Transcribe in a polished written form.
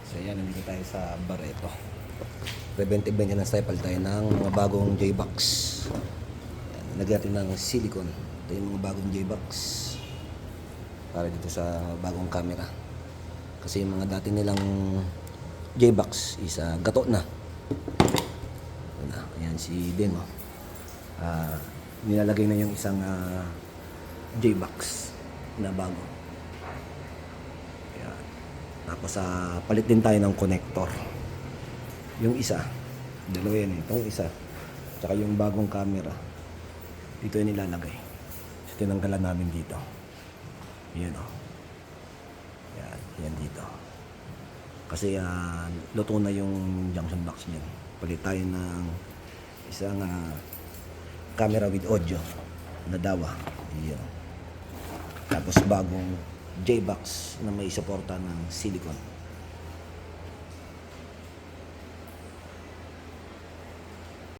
So yan, nandito tayo sa Barreto. Preventive maintenance tayo, palit tayo ng mga bagong J-Box. Lagyan natin ng silicone. Ito yung mga bagong J-Box para dito sa bagong camera. Kasi yung mga dati nilang J-Box is gato na. Ayan si Demo. Nilalagay na yung isang J-Box na bago. Ayan. Tapos palit din tayo ng connector. Yung isa, dalawa yan, itong isa, tsaka yung bagong camera, dito yung nilalagay. So tinanggalan namin dito. Yan o. Yan dito. Kasi luto na yung junction box niyan. Palit tayo ng isang camera with audio na dawa. Yan. Tapos bagong J-Box na may suporta ng silicone.